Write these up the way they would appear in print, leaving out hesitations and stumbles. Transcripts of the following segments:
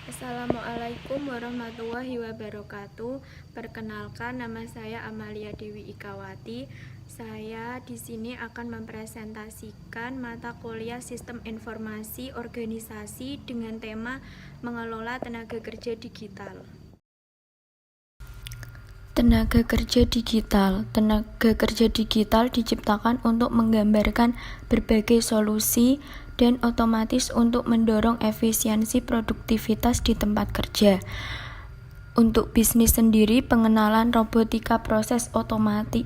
Assalamualaikum warahmatullahi wabarakatuh. Perkenalkan, nama saya Amalia Dewi Ikawati. Saya di sini akan mempresentasikan mata kuliah Sistem Informasi Organisasi dengan tema Mengelola Tenaga Kerja Digital. Tenaga kerja digital. Tenaga kerja digital diciptakan untuk menggambarkan berbagai solusi dan otomatis untuk mendorong efisiensi produktivitas di tempat kerja. Untuk bisnis sendiri, pengenalan robotika proses otomasi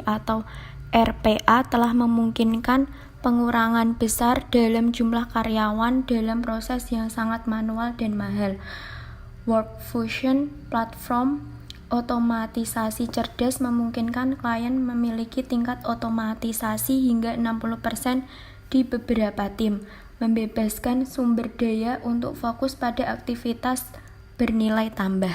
atau RPA telah memungkinkan pengurangan besar dalam jumlah karyawan dalam proses yang sangat manual dan mahal. Workfusion platform otomatisasi cerdas memungkinkan klien memiliki tingkat otomatisasi hingga 60% di beberapa tim, membebaskan sumber daya untuk fokus pada aktivitas bernilai tambah.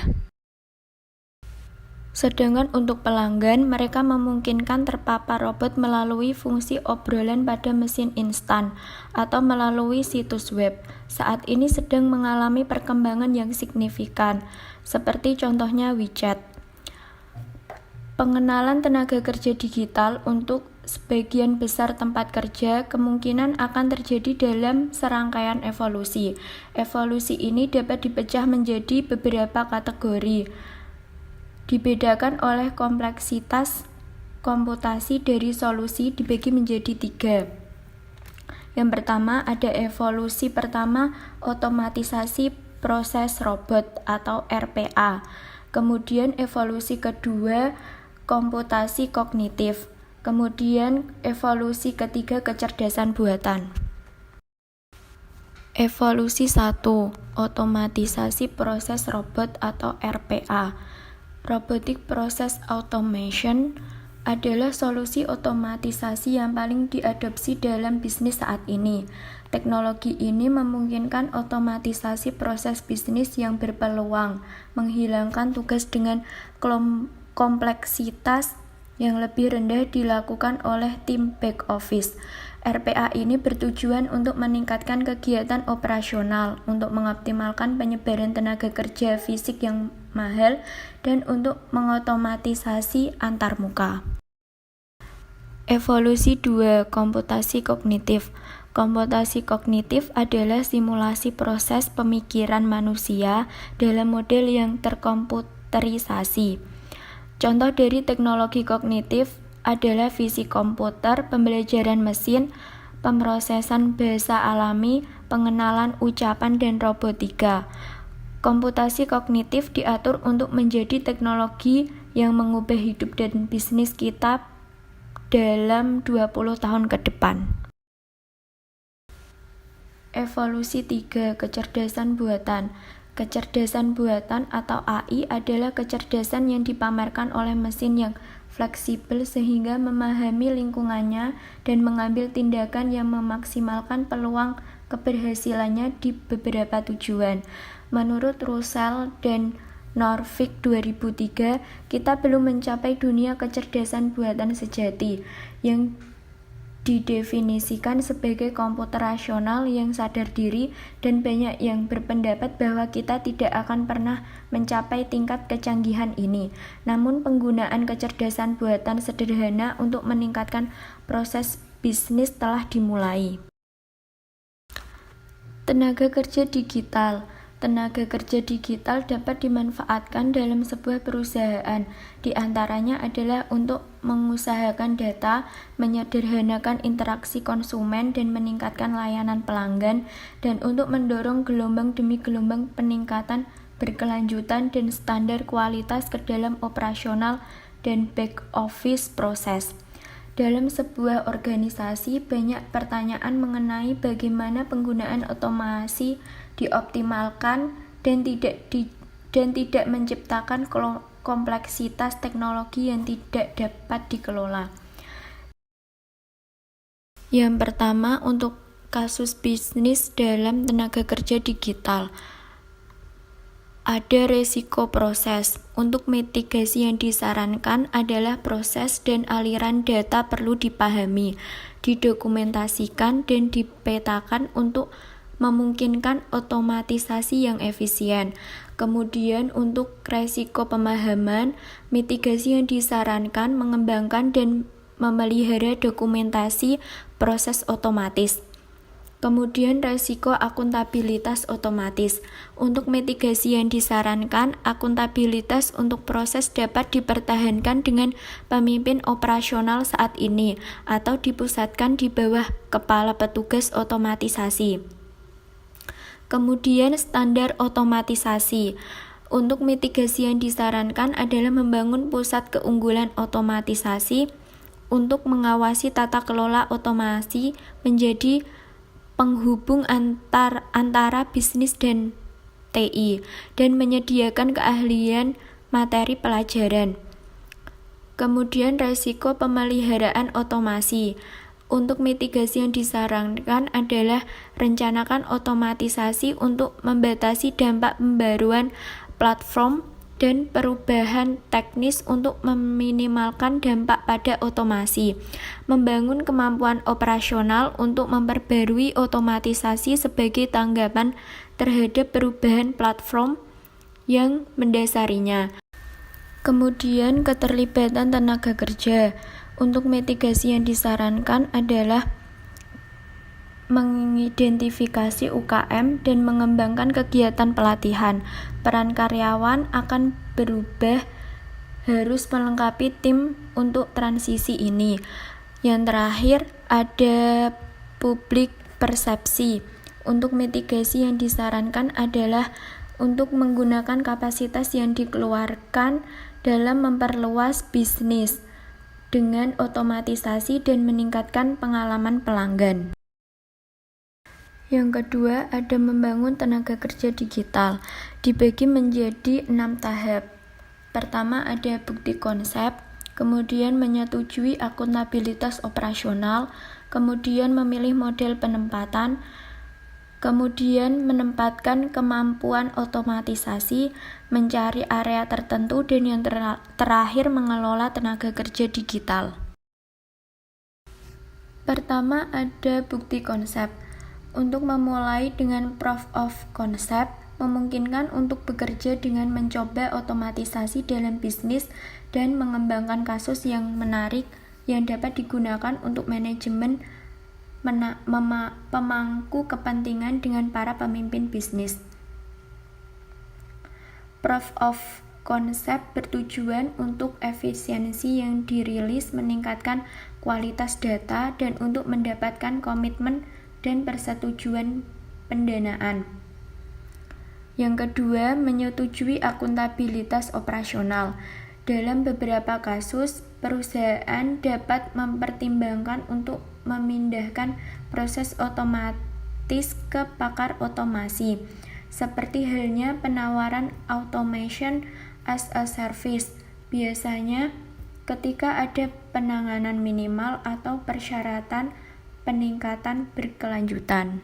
Sedangkan untuk pelanggan, mereka memungkinkan terpapar robot melalui fungsi obrolan pada mesin instan atau melalui situs web. Saat ini sedang mengalami perkembangan yang signifikan, seperti contohnya WeChat. Pengenalan tenaga kerja digital untuk sebagian besar tempat kerja kemungkinan akan terjadi dalam serangkaian evolusi. Evolusi ini dapat dipecah menjadi beberapa kategori. Dibedakan oleh kompleksitas komputasi dari solusi dibagi menjadi 3. Yang pertama ada evolusi pertama, otomatisasi proses robot atau RPA. Kemudian evolusi kedua, komputasi kognitif. Kemudian evolusi ketiga, kecerdasan buatan. Evolusi 1, otomatisasi proses robot atau RPA. Robotic Process Automation adalah solusi otomatisasi yang paling diadopsi dalam bisnis saat ini. Teknologi ini memungkinkan otomatisasi proses bisnis yang berpeluang menghilangkan tugas dengan kompleksitas yang lebih rendah dilakukan oleh tim back office. RPA ini bertujuan untuk meningkatkan kegiatan operasional, untuk mengoptimalkan penyebaran tenaga kerja fisik yang mahal, dan untuk mengotomatisasi antarmuka. Evolusi 2, komputasi kognitif. Komputasi kognitif adalah simulasi proses pemikiran manusia dalam model yang terkomputerisasi. Contoh dari teknologi kognitif adalah fisik komputer, pembelajaran mesin, pemrosesan bahasa alami, pengenalan ucapan, dan robotika. Komputasi kognitif diatur untuk menjadi teknologi yang mengubah hidup dan bisnis kita dalam 20 tahun ke depan. Evolusi 3, kecerdasan buatan. Kecerdasan buatan atau AI adalah kecerdasan yang dipamerkan oleh mesin yang fleksibel sehingga memahami lingkungannya dan mengambil tindakan yang memaksimalkan peluang keberhasilannya di beberapa tujuan. Menurut Russell dan Norvig 2003, kita belum mencapai dunia kecerdasan buatan sejati yang didefinisikan sebagai komputer rasional yang sadar diri, dan banyak yang berpendapat bahwa kita tidak akan pernah mencapai tingkat kecanggihan ini. Namun penggunaan kecerdasan buatan sederhana untuk meningkatkan proses bisnis telah dimulai. Tenaga kerja digital. Tenaga kerja digital dapat dimanfaatkan dalam sebuah perusahaan. Di antaranya adalah untuk mengusahakan data, menyederhanakan interaksi konsumen dan meningkatkan layanan pelanggan, dan untuk mendorong gelombang demi gelombang peningkatan berkelanjutan dan standar kualitas ke dalam operasional dan back office proses. Dalam sebuah organisasi, banyak pertanyaan mengenai bagaimana penggunaan otomasi dioptimalkan dan tidak menciptakan kompleksitas teknologi yang tidak dapat dikelola. Yang pertama, untuk kasus bisnis dalam tenaga kerja digital, ada resiko proses. Untuk mitigasi yang disarankan adalah proses dan aliran data perlu dipahami, didokumentasikan, dan dipetakan untuk memungkinkan otomatisasi yang efisien. Kemudian untuk resiko pemahaman, mitigasi yang disarankan mengembangkan dan memelihara dokumentasi proses otomatis. Kemudian resiko akuntabilitas otomatis. Untuk mitigasi yang disarankan, akuntabilitas untuk proses dapat dipertahankan dengan pemimpin operasional saat ini atau dipusatkan di bawah kepala petugas otomatisasi. Kemudian standar otomatisasi. Untuk mitigasi yang disarankan adalah membangun pusat keunggulan otomatisasi untuk mengawasi tata kelola otomasi menjadi penghubung antara bisnis dan TI dan menyediakan keahlian materi pelajaran. Kemudian resiko pemeliharaan otomasi. Untuk mitigasi yang disarankan adalah rencanakan otomatisasi untuk membatasi dampak pembaruan platform dan perubahan teknis untuk meminimalkan dampak pada otomasi. Membangun kemampuan operasional untuk memperbarui otomatisasi sebagai tanggapan terhadap perubahan platform yang mendasarinya. Kemudian keterlibatan tenaga kerja. Untuk mitigasi yang disarankan adalah mengidentifikasi UKM dan mengembangkan kegiatan pelatihan. Peran karyawan akan berubah, harus melengkapi tim untuk transisi ini. Yang terakhir ada publik persepsi. Untuk mitigasi yang disarankan adalah untuk menggunakan kapasitas yang dikeluarkan dalam memperluas bisnis dengan otomatisasi dan meningkatkan pengalaman pelanggan. Yang kedua, ada membangun tenaga kerja digital, dibagi menjadi 6 tahap. Pertama ada bukti konsep, kemudian menyetujui akuntabilitas operasional, kemudian memilih model penempatan, kemudian menempatkan kemampuan otomatisasi, mencari area tertentu, dan yang terakhir mengelola tenaga kerja digital. Pertama ada bukti konsep. Untuk memulai dengan proof of concept, memungkinkan untuk bekerja dengan mencoba otomatisasi dalam bisnis dan mengembangkan kasus yang menarik yang dapat digunakan untuk manajemen pemangku kepentingan dengan para pemimpin bisnis. Proof of concept bertujuan untuk efisiensi yang dirilis, meningkatkan kualitas data, dan untuk mendapatkan komitmen dan persetujuan pendanaan. Yang kedua, menyetujui akuntabilitas operasional. Dalam beberapa kasus, perusahaan dapat mempertimbangkan untuk memindahkan proses otomatis ke pakar otomasi, seperti halnya penawaran automation as a service. Biasanya, ketika ada penanganan minimal atau persyaratan peningkatan berkelanjutan.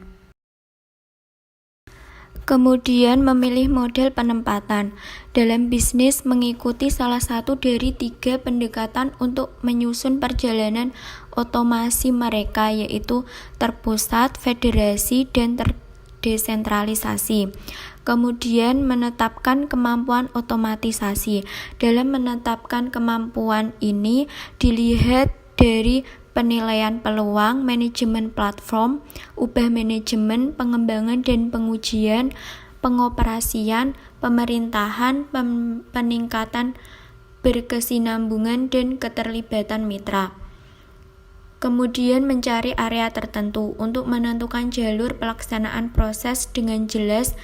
Kemudian memilih model penempatan. Dalam bisnis mengikuti salah satu dari 3 pendekatan untuk menyusun perjalanan otomasi mereka, yaitu terpusat, federasi, dan terdesentralisasi. Kemudian menetapkan kemampuan otomatisasi. Dalam menetapkan kemampuan ini dilihat dari penilaian peluang, manajemen platform, ubah manajemen, pengembangan dan pengujian, pengoperasian, pemerintahan, peningkatan berkesinambungan dan keterlibatan mitra. Kemudian mencari area tertentu untuk menentukan jalur pelaksanaan proses dengan jelas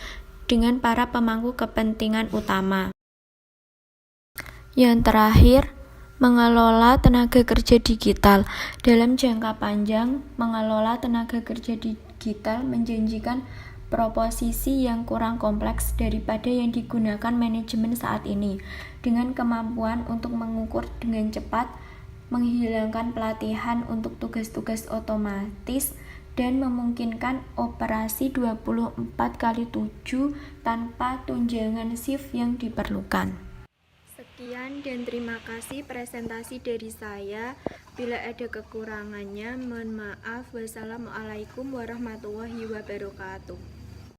dengan para pemangku kepentingan utama. Yang terakhir, mengelola tenaga kerja digital. Dalam jangka panjang, mengelola tenaga kerja digital menjanjikan proposisi yang kurang kompleks daripada yang digunakan manajemen saat ini, dengan kemampuan untuk mengukur dengan cepat, menghilangkan pelatihan untuk tugas-tugas otomatis, dan memungkinkan operasi 24/7 tanpa tunjangan shift yang diperlukan. Sekian dan terima kasih presentasi dari saya. Bila ada kekurangannya, mohon maaf. Wassalamualaikum warahmatullahi wabarakatuh.